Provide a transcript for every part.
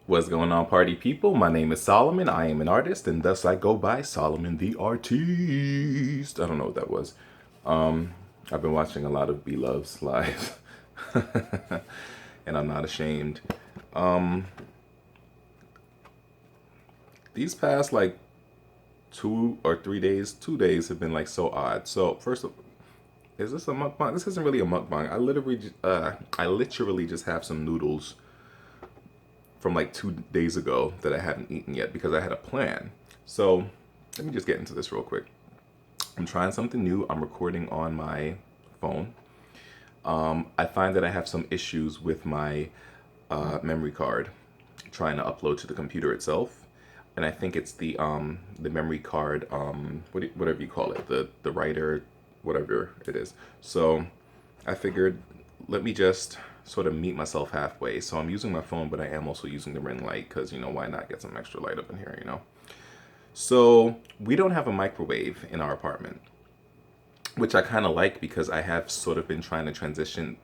What's going on, party people? My name is Solomon. I am an artist, and thus I go by Solomon the Artiste. I don't know what that was. I've been watching a lot of B Love's lives, and I'm not ashamed. Um, these past like 2 or 3 days, 2 days have been like so odd. So first of is this a mukbang? This isn't really a mukbang. I literally just have some noodles from like 2 days ago that I haven't eaten yet because I had a plan. So let me just get into this real quick. I'm trying something new. I'm recording on my phone. I find that I have some issues with my memory card trying to upload to the computer itself, and I think it's the memory card whatever you call it, the writer, whatever it is. So I figured, let me just sort of meet myself halfway. So I'm using my phone, but I am also using the ring light because, why not get some extra light up in here. So we don't have a microwave in our apartment, which I kind of like because I have sort of been trying to transition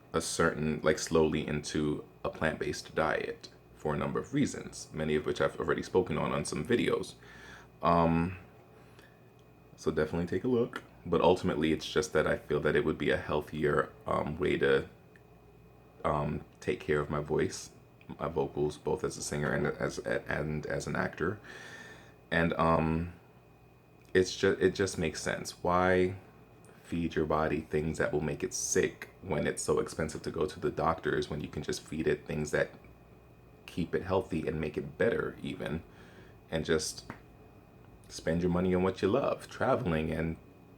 like slowly into a plant-based diet for a number of reasons, many of which I've already spoken on some videos. So definitely take a look. But ultimately, it's just that I feel that it would be a healthier way to take care of my voice, my vocals, both as a singer and as an actor. And it just makes sense. Why feed your body things that will make it sick when it's so expensive to go to the doctors, when you can just feed it things that keep it healthy and make it better even, and just spend your money on what you love, traveling and,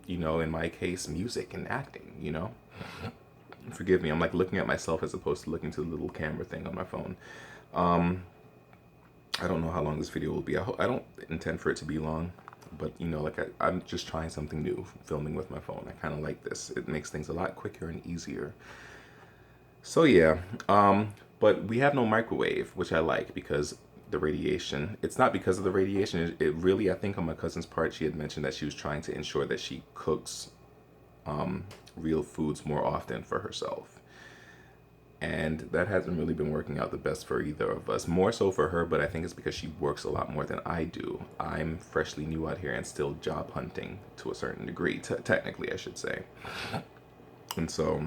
in my case, music and acting. Forgive me, I'm like looking at myself as opposed to looking to the little camera thing on my phone. I don't know how long this video will be. I don't intend for it to be long, but I'm just trying something new, filming with my phone. I kind of like this. It makes things a lot quicker and easier. So yeah, but we have no microwave, which I like because the radiation. It's not because of the radiation. It really, I think on my cousin's part, she had mentioned that she was trying to ensure that she cooks real foods more often for herself. And that hasn't really been working out the best for either of us. More so for her, but I think it's because she works a lot more than I do. I'm freshly new out here and still job hunting to a certain degree, technically, I should say. And so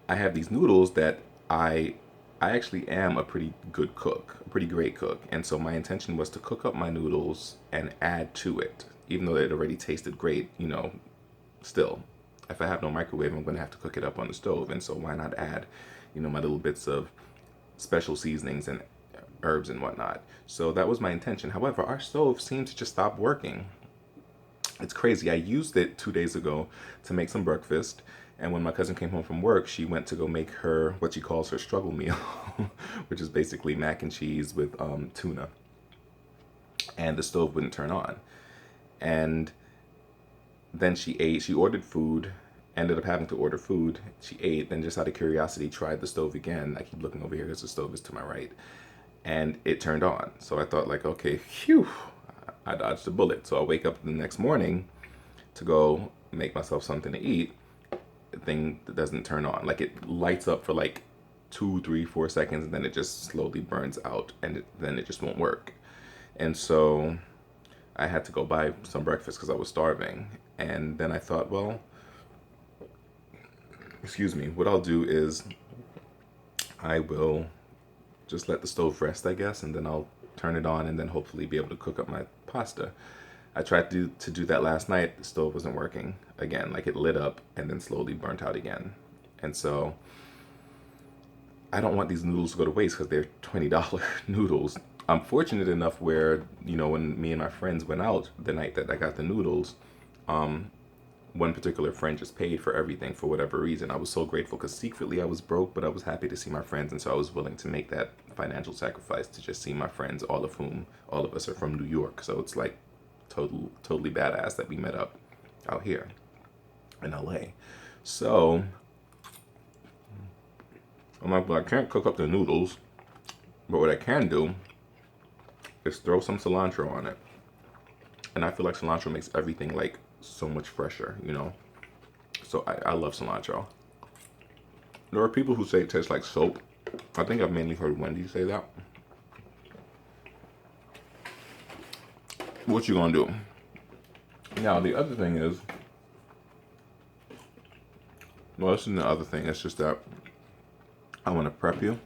I have these noodles that I actually am a pretty good cook, a pretty great cook. And so my intention was to cook up my noodles and add to it, even though it already tasted great, still. If I have no microwave, I'm going to have to cook it up on the stove. And so why not add, my little bits of special seasonings and herbs and whatnot. So that was my intention. However, our stove seemed to just stop working. It's crazy. I used it 2 days ago to make some breakfast. And when my cousin came home from work, she went to go make her what she calls her struggle meal, which is basically mac and cheese with tuna. And the stove wouldn't turn on. And then she ate, she ordered food, ended up having to order food. She ate, then just out of curiosity, tried the stove again. I keep looking over here because the stove is to my right. And it turned on. So I thought like, okay, phew, I dodged a bullet. So I wake up the next morning to go make myself something to eat. The thing that doesn't turn on. Like it lights up for like 2, 3, 4 seconds, and then it just slowly burns out, and then it just won't work. And so I had to go buy some breakfast because I was starving. And then I thought, well, excuse me, what I'll do is I will just let the stove rest, I guess, and then I'll turn it on and then hopefully be able to cook up my pasta. I tried to do that last night. The stove wasn't working again. Like it lit up and then slowly burnt out again. And so I don't want these noodles to go to waste because they're $20 noodles. I'm fortunate enough where, when me and my friends went out the night that I got the noodles, one particular friend just paid for everything for whatever reason. I was so grateful because secretly I was broke, but I was happy to see my friends. And so I was willing to make that financial sacrifice to just see my friends, all of us are from New York. So it's like totally badass that we met up out here in LA. So I'm like, well, I can't cook up the noodles, but what I can do is throw some cilantro on it. And I feel like cilantro makes everything like so much fresher, So I love cilantro. There are people who say it tastes like soap. I think I've mainly heard Wendy say that. What you gonna do? Now, the other thing is, well, this isn't the other thing. It's just that I want to prep you.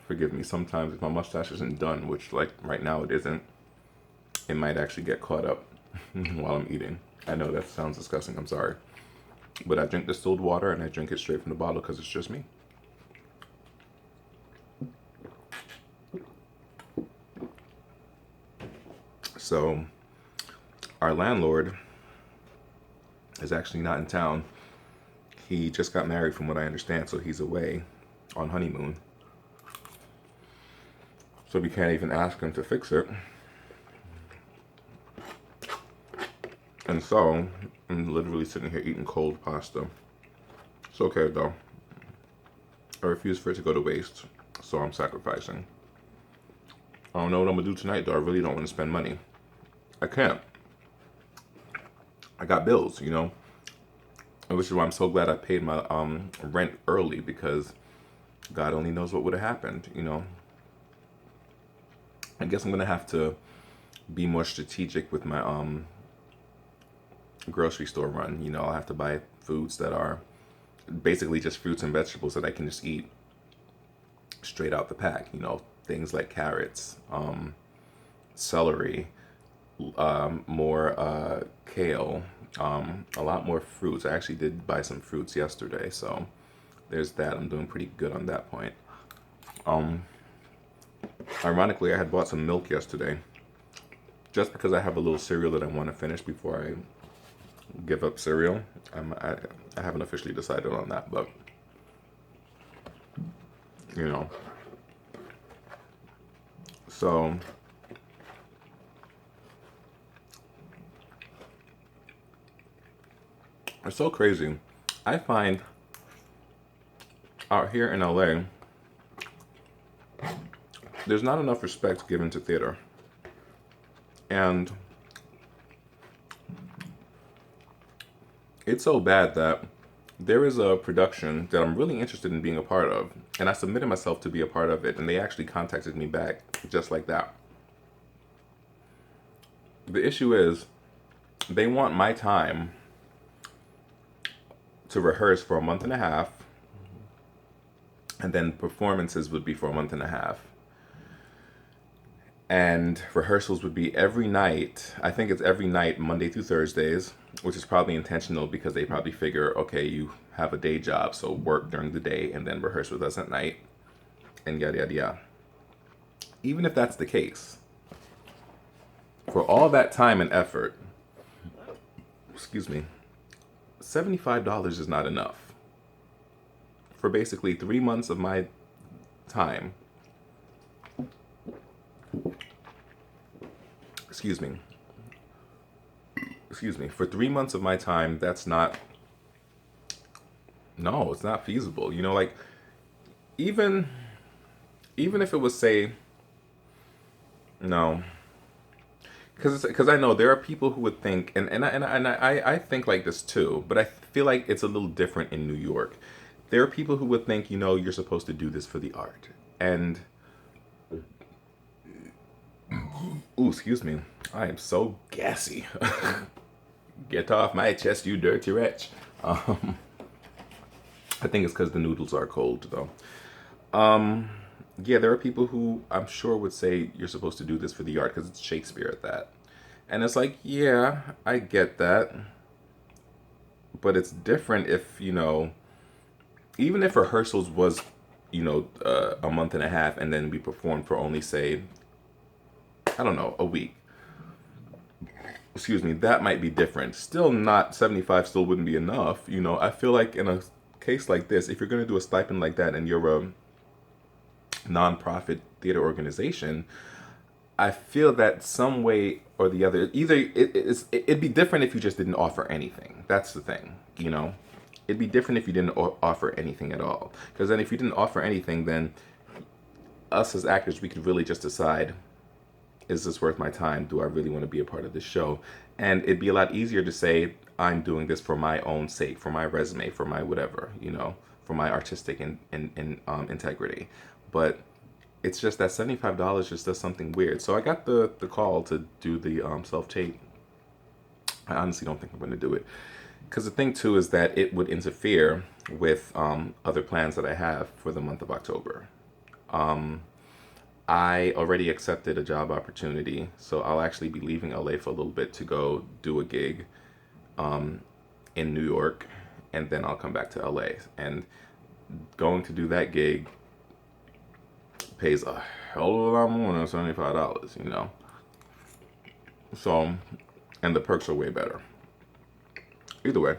Forgive me. Sometimes if my mustache isn't done, which like right now it isn't, it might actually get caught up while I'm eating. I know that sounds disgusting. I'm sorry. But I drink distilled water and I drink it straight from the bottle because it's just me. So our landlord is actually not in town. He just got married from what I understand, so he's away on honeymoon. So we can't even ask him to fix it. And so I'm literally sitting here eating cold pasta. It's okay though. I refuse for it to go to waste, so I'm sacrificing. I don't know what I'm gonna do tonight though. I really don't want to spend money. I can't. I got bills, you know, which is why I'm so glad I paid my rent early, because God only knows what would have happened, you know. I guess I'm gonna have to be more strategic with my grocery store run. You know, I'll have to buy foods that are basically just fruits and vegetables that I can just eat straight out the pack. You know, things like carrots, celery, more kale, a lot more fruits. I actually did buy some fruits yesterday, so there's that. I'm doing pretty good on that point. Ironically, I had bought some milk yesterday just because I have a little cereal that I want to finish before I give up cereal. I haven't officially decided on that, but you know. So it's so crazy. I find out here in LA, there's not enough respect given to theater. And it's so bad that there is a production that I'm really interested in being a part of, and I submitted myself to be a part of it, and they actually contacted me back just like that. The issue is they want my time to rehearse for a month and a half, and then performances would be for a month and a half. And rehearsals would be every night. I think it's every night, Monday through Thursdays, which is probably intentional because they probably figure, okay, you have a day job, so work during the day and then rehearse with us at night, and yada, yada, yada. Even if that's the case, for all that time and effort, excuse me, $75 is not enough. For basically 3 months of my time, excuse me, for 3 months of my time, that's not, no, it's not feasible. You know, like, even if it was, say, no, because I know there are people who would think, and I think like this too, but I feel like it's a little different in New York. There are people who would think, you know, you're supposed to do this for the art. And, ooh, excuse me, I am so gassy. Get off my chest, you dirty wretch. I think it's because the noodles are cold, though. Yeah, there are people who I'm sure would say you're supposed to do this for the art because it's Shakespeare at that. And it's like, yeah, I get that. But it's different if, you know, even if rehearsals was, you know, a month and a half and then we performed for only, say, I don't know, a week. Excuse me, that might be different. Still not, 75 still wouldn't be enough. You know, I feel like in a case like this, if you're going to do a stipend like that and you're a nonprofit theater organization, I feel that some way or the other, either it'd be different if you just didn't offer anything. That's the thing, you know? It'd be different if you didn't offer anything at all. Because then if you didn't offer anything, then us as actors, we could really just decide, is this worth my time? Do I really want to be a part of this show? And it'd be a lot easier to say, I'm doing this for my own sake, for my resume, for my whatever, you know, for my artistic integrity. But it's just that $75 just does something weird. So I got the call to do the self tape. I honestly don't think I'm going to do it, because the thing too is that it would interfere with other plans that I have for the month of October. I already accepted a job opportunity, so I'll actually be leaving LA for a little bit to go do a gig in New York, and then I'll come back to LA. And going to do that gig pays a hell of a lot more than $75, you know? So, and the perks are way better. Either way.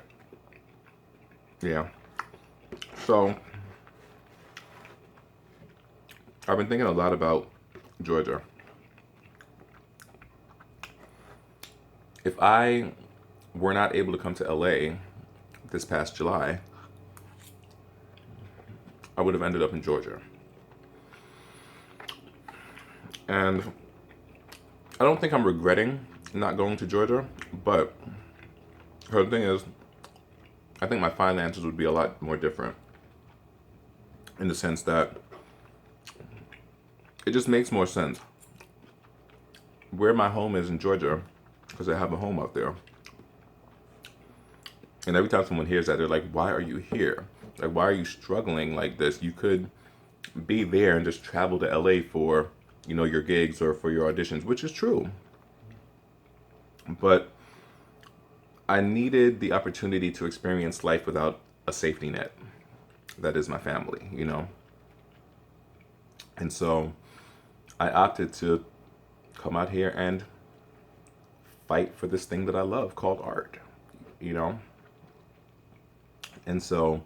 Yeah. So, I've been thinking a lot about Georgia. If I were not able to come to LA this past July, I would have ended up in Georgia. And I don't think I'm regretting not going to Georgia, but the thing is, I think my finances would be a lot more different, in the sense that it just makes more sense where my home is in Georgia, because I have a home out there. And every time someone hears that, they're like, why are you here? Like, why are you struggling like this? You could be there and just travel to LA for, you know, your gigs or for your auditions, which is true. But I needed the opportunity to experience life without a safety net. That is my family, you know? And so I opted to come out here and fight for this thing that I love called art, you know? And so,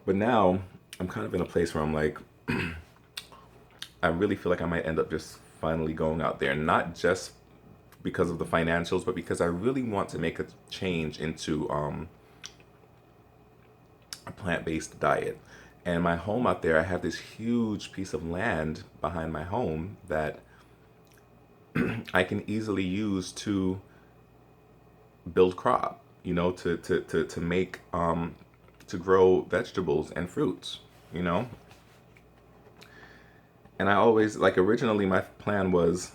but now I'm kind of in a place where I'm like, I really feel like I might end up just finally going out there, not just because of the financials, but because I really want to make a change into a plant-based diet. And my home out there, I have this huge piece of land behind my home that I can easily use to build crop, you know, to make, to grow vegetables and fruits, you know? And I always, like, originally my plan was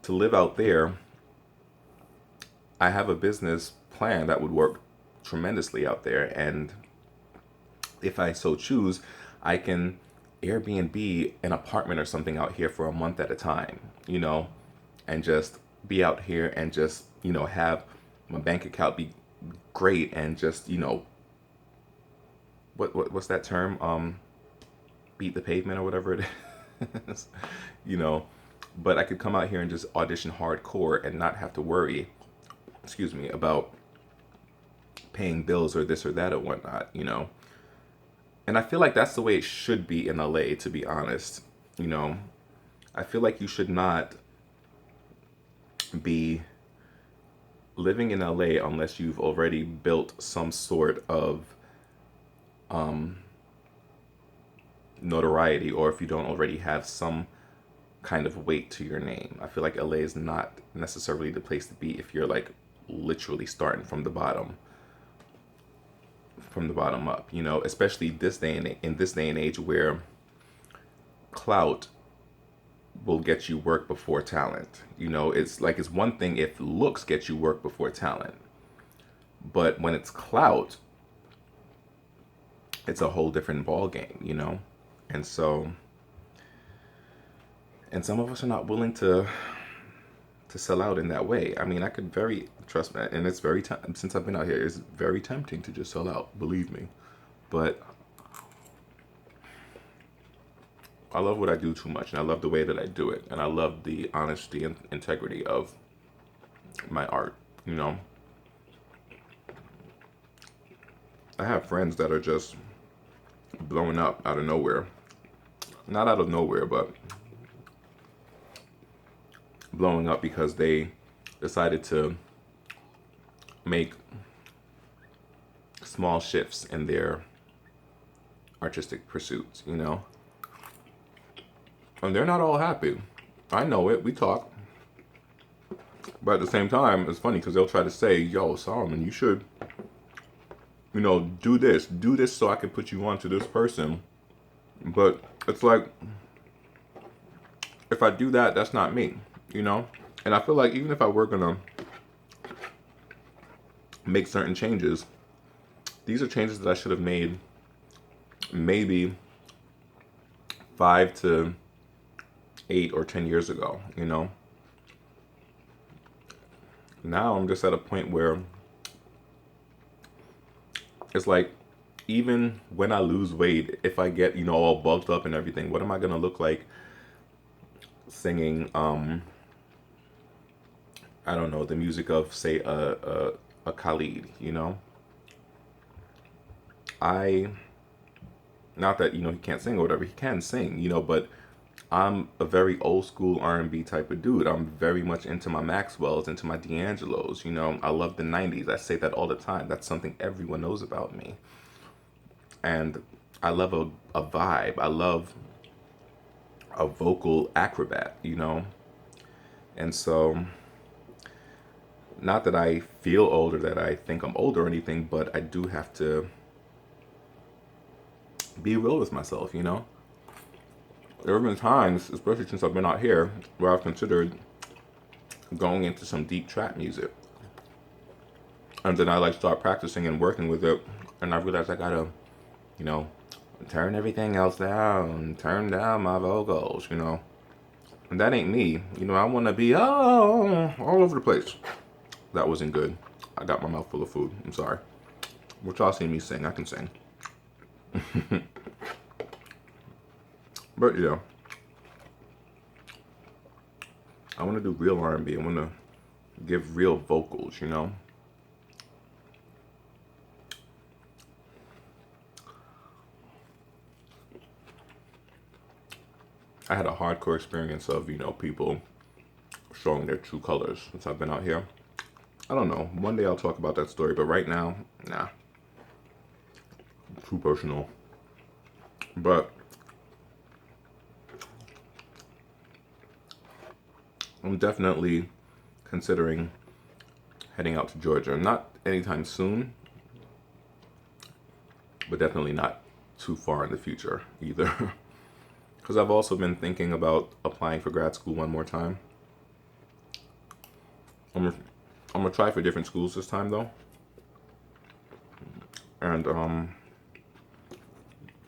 to live out there. I have a business plan that would work tremendously out there. And if I so choose, I can Airbnb an apartment or something out here for a month at a time, you know, and just be out here and just, you know, have my bank account be great and just, you know, what's that term? Beat the pavement or whatever it is, you know. But I could come out here and just audition hardcore and not have to worry, excuse me, about paying bills or this or that or whatnot, you know. And I feel like that's the way it should be in LA, to be honest. You know, I feel like you should not be living in LA unless you've already built some sort of notoriety, or if you don't already have some kind of weight to your name. I feel like LA is not necessarily the place to be if you're like literally starting from the bottom up, you know, especially this day and in this day and age where clout will get you work before talent. You know, it's like, it's one thing if looks get you work before talent, but when it's clout, it's a whole different ball game, you know. And so, and some of us are not willing to sell out in that way. I mean, I could very, trust me, and it's very, since I've been out here, it's very tempting to just sell out, believe me. But I love what I do too much, and I love the way that I do it, and I love the honesty and integrity of my art, you know. I have friends that are just blowing up out of nowhere. Not out of nowhere, but blowing up because they decided to make small shifts in their artistic pursuits, you know? And they're not all happy. I know it, we talk. But at the same time, it's funny because they'll try to say, yo, Solomon, you should you know, do this so I can put you on to this person. But it's like, if I do that, that's not me, you know? And I feel like even if I were gonna make certain changes, these are changes that I should have made maybe 5 to 8 or 10 years ago, you know? Now I'm just at a point where it's like, even when I lose weight, if I get, you know, all bulked up and everything, what am I gonna look like singing, I don't know, the music of, say, a Khalid, you know? I, not that, you know, he can't sing or whatever, he can sing, you know, but I'm a very old school R&B type of dude. I'm very much into my Maxwells, into my D'Angelos, you know. I love the 90s. I say that all the time. That's something everyone knows about me. And I love a vibe. I love a vocal acrobat, you know. And so, not that I feel older, that I think I'm older or anything, but I do have to be real with myself, you know. There have been times, especially since I've been out here, where I've considered going into some deep trap music. And then I like start practicing and working with it, and I realized I gotta, you know, turn everything else down, turn down my vocals, you know. And that ain't me. You know, I wanna be all over the place. That wasn't good. I got my mouth full of food. I'm sorry. What y'all seen me sing, I can sing. But yeah, I want to do real R&B. I want to give real vocals, you know. I had a hardcore experience of, you know, people showing their true colors since I've been out here. I don't know. One day I'll talk about that story, but right now, nah. Too personal. But I'm definitely considering heading out to Georgia. Not anytime soon, but definitely not too far in the future either. Because I've also been thinking about applying for grad school one more time. I'm gonna try for different schools this time though, and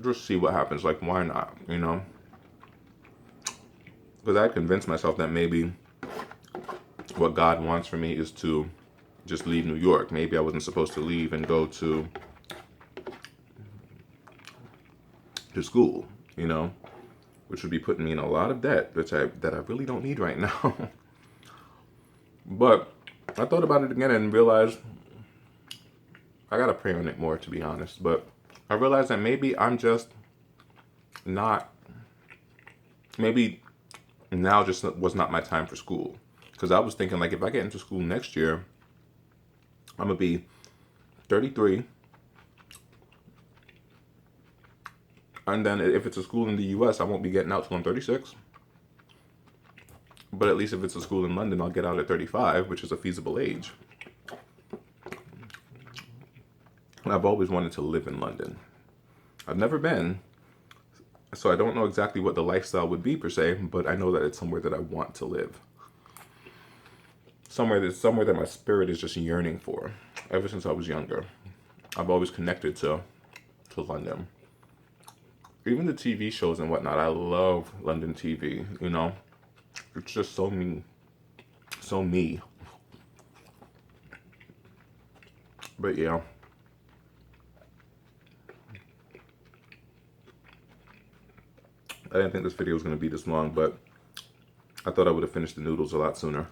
just see what happens. Like, why not? You know, because I convinced myself that maybe what God wants for me is to just leave New York. Maybe I wasn't supposed to leave and go to school. You know, which would be putting me in a lot of debt, that I really don't need right now. But I thought about it again and realized I gotta pray on it more, to be honest. But I realized that maybe I'm just not. Maybe now just was not my time for school. Because I was thinking, like, if I get into school next year, I'm gonna be 33. And then if it's a school in the US, I won't be getting out till I'm 36. But at least if it's a school in London, I'll get out at 35, which is a feasible age. And I've always wanted to live in London. I've never been, so I don't know exactly what the lifestyle would be per se, but I know that it's somewhere that I want to live. Somewhere that my spirit is just yearning for. Ever since I was younger, I've always connected to London. Even the TV shows and whatnot, I love London TV, you know? It's just so me. So me. But yeah. I didn't think this video was going to be this long, but I thought I would have finished the noodles a lot sooner.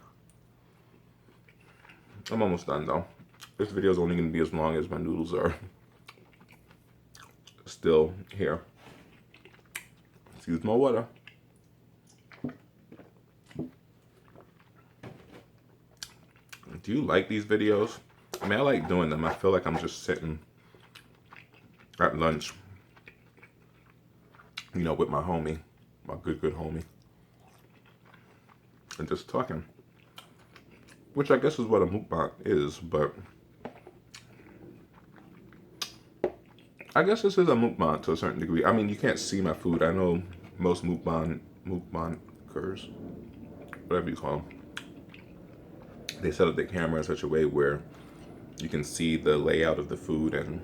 I'm almost done though. This video is only going to be as long as my noodles are still here. Excuse my water. Do you like these videos? I mean, I like doing them. I feel like I'm just sitting at lunch, you know, with my homie, my good homie, and just talking. Which I guess is what a mukbang is, but I guess this is a mukbang to a certain degree. I mean, you can't see my food. I know most mukbangers, whatever you call them, they set up the camera in such a way where you can see the layout of the food and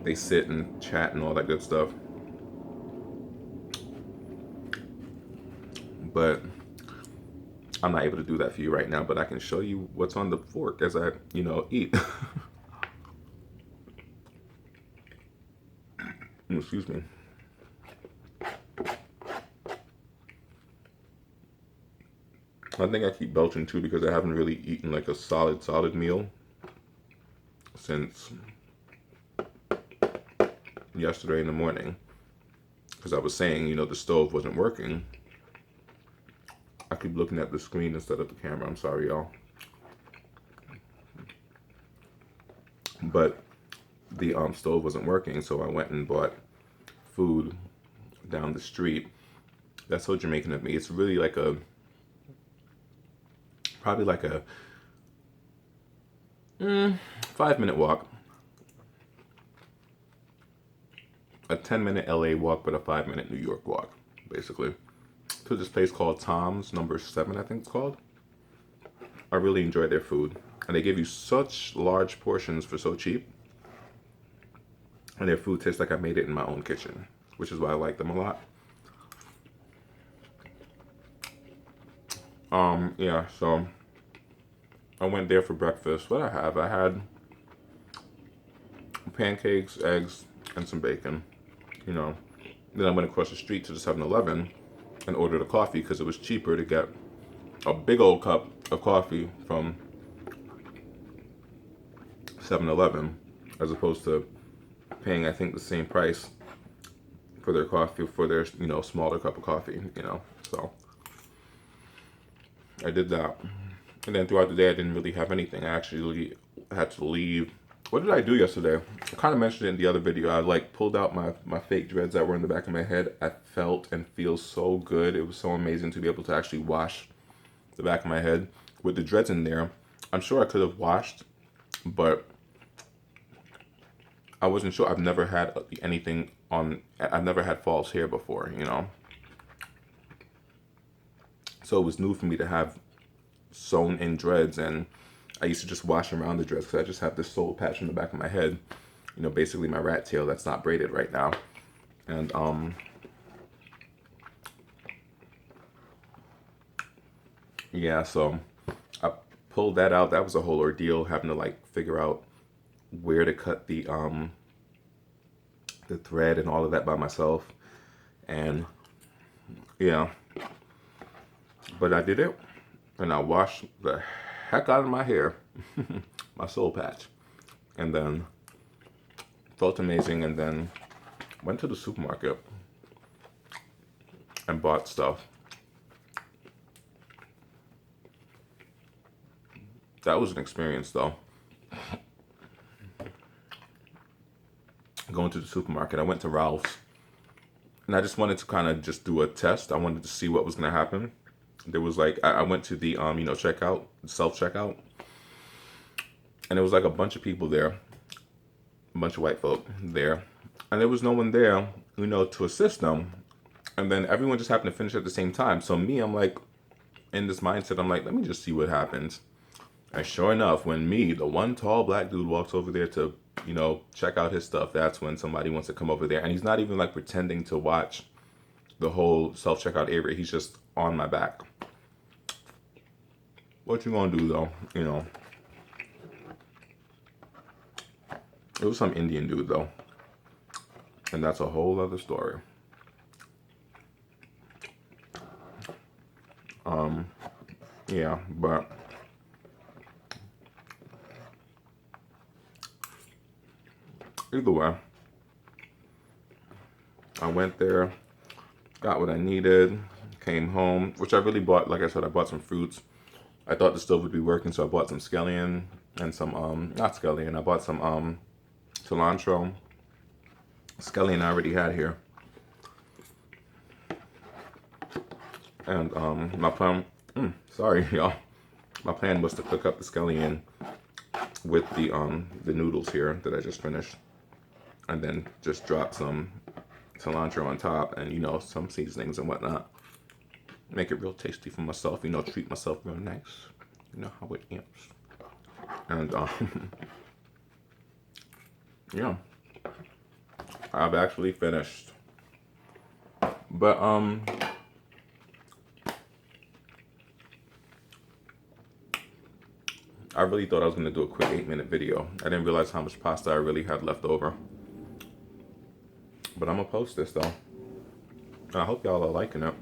they sit and chat and all that good stuff. But I'm not able to do that for you right now, but I can show you what's on the fork as I, eat. Excuse me. I think I keep belching too because I haven't really eaten like a solid meal since yesterday in the morning. Because I was saying, the stove wasn't working. I keep looking at the screen instead of the camera. I'm sorry, y'all. But the stove wasn't working, so I went and bought food down the street. That's so Jamaican of me. It's really like probably like a 5-minute walk. A 10-minute LA walk, but a 5-minute New York walk, basically. To this place called Tom's, number 7, I think it's called. I really enjoy their food. And they give you such large portions for so cheap. And their food tastes like I made it in my own kitchen, which is why I like them a lot. Yeah, so I went there for breakfast. What I have? I had pancakes, eggs, and some bacon. Then I went across the street to the 7-Eleven and ordered a coffee because it was cheaper to get a big old cup of coffee from 7-Eleven as opposed to paying, I think, the same price for their coffee, for their, smaller cup of coffee, So I did that. And then throughout the day, I didn't really have anything. I actually had to leave. What did I do yesterday? I kind of mentioned it in the other video. I pulled out my fake dreads that were in the back of my head. I felt and feel so good. It was so amazing to be able to actually wash the back of my head with the dreads in there. I'm sure I could have washed, but I wasn't sure. I've never had anything on. I've never had false hair before, So it was new for me to have sewn in dreads, and I used to just wash around the dreads because I just have this soul patch in the back of my head, basically my rat tail that's not braided right now. And yeah, so I pulled that out. That was a whole ordeal, having to figure out where to cut the thread and all of that by myself. And yeah, but I did it, and I washed the heck out of my hair, my soul patch, and then felt amazing, and then went to the supermarket and bought stuff. That was an experience though. Going to the supermarket, I went to Ralph's, and I just wanted to kind of just do a test. I wanted to see what was going to happen. There was I went to the checkout, self-checkout, and there was a bunch of people there, a bunch of white folk there, and there was no one there, to assist them. And then everyone just happened to finish at the same time. So me, I'm in this mindset, I'm let me just see what happens. And sure enough, when me, the one tall black dude, walks over there to, check out his stuff, that's when somebody wants to come over there. And he's not even pretending to watch the whole self-checkout area. He's just on my back. What you gonna do though, It was some Indian dude though. And that's a whole other story. Yeah, but either way, I went there, got what I needed, came home, which I really bought. Like I said, I bought some fruits. I thought the stove would be working, so I bought some scallion and some, not scallion, I bought some cilantro. Scallion I already had here. And my plan, sorry y'all, my plan was to cook up the scallion with the noodles here that I just finished. and then just drop some cilantro on top and, you know, some seasonings and whatnot. Make it real tasty for myself, you know, treat myself real nice. You know how it is. And, yeah, I've actually finished. But, I really thought I was going to do a quick 8-minute video. I didn't realize how much pasta I really had left over. But I'm going to post this, though. And I hope y'all are liking it.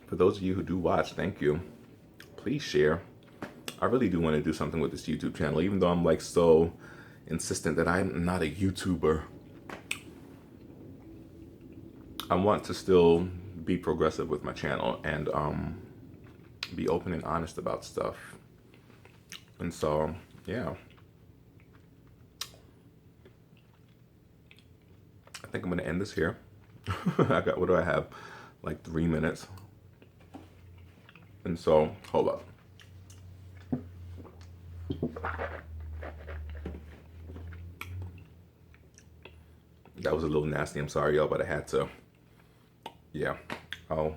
For those of you who do watch, thank you. Please share. I really do want to do something with this YouTube channel, even though I'm like so insistent that I'm not a YouTuber. I want to still be progressive with my channel and be open and honest about stuff. And so, yeah. I think I'm going to end this here. What do I have? Like 3 minutes. And so, hold up. That was a little nasty. I'm sorry, y'all, but I had to. Yeah, I'll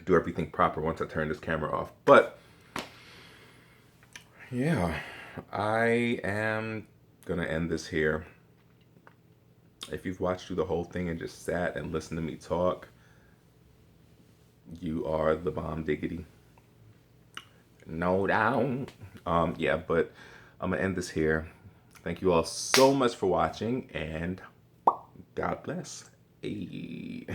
do everything proper once I turn this camera off. But, yeah, I am going to end this here. If you've watched through the whole thing and just sat and listened to me talk, you are the bomb diggity. No doubt. Yeah, but I'm going to end this here. Thank you all so much for watching, and God bless. Hey.